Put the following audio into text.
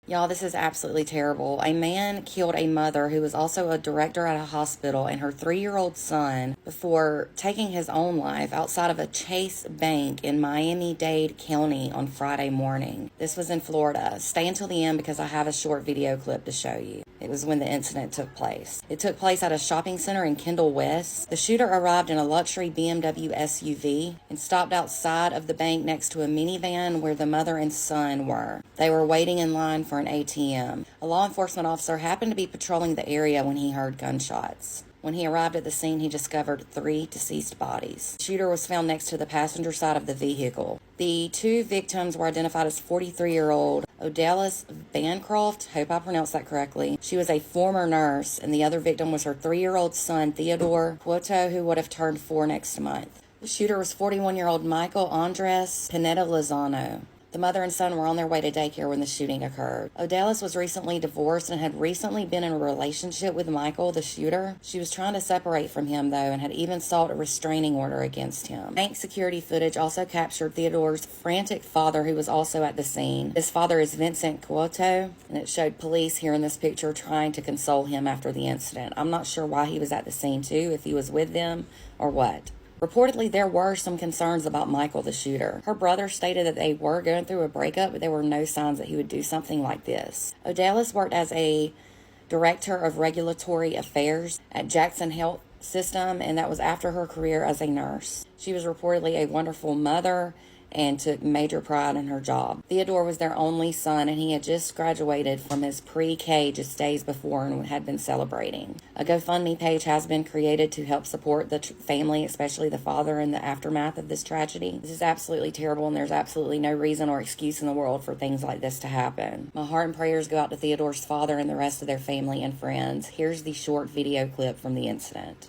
Y'all, this is absolutely terrible. A man killed a mother who was also a director at a hospital and her 3-year-old son before taking his own life outside of a Chase bank in Miami-Dade County on Friday morning. This was in Florida. Stay until the end because I have a short video clip to show you. It was when the incident took place. It took place at a shopping center in Kendall West. The shooter arrived in a luxury BMW SUV and stopped outside of the bank next to a minivan where the mother and son were. They were waiting in line for an ATM. A law enforcement officer happened to be patrolling the area when he heard gunshots. When he arrived at the scene, he discovered 3 deceased bodies. The shooter was found next to the passenger side of the vehicle. The 2 victims were identified as 43-year-old Odalis Bancroft, hope I pronounced that correctly. She was a former nurse, and the other victim was her 3-year-old son, Theodore Cuoto, who would have turned 4 next month. The shooter was 41-year-old Michael Andres Pineda Lozano. The mother and son were on their way to daycare when the shooting occurred. Odalis was recently divorced and had recently been in a relationship with Michael, the shooter. She was trying to separate from him, though, and had even sought a restraining order against him. Bank security footage also captured Theodore's frantic father, who was also at the scene. His father is Vincent Cuoto, and it showed police here in this picture trying to console him after the incident. I'm not sure why he was at the scene, too, if he was with them or what. Reportedly, there were some concerns about Michael, the shooter. Her brother stated that they were going through a breakup, but there were no signs that he would do something like this. Odalis worked as a director of regulatory affairs at Jackson Health System, and that was after her career as a nurse. She was reportedly a wonderful mother and took major pride in her job. Theodore was their only son, and he had just graduated from his pre-K just days before and had been celebrating. A GoFundMe page has been created to help support the family, especially the father, in the aftermath of this tragedy. This is absolutely terrible, and there's absolutely no reason or excuse in the world for things like this to happen. My heart and prayers go out to Theodore's father and the rest of their family and friends. Here's the short video clip from the incident.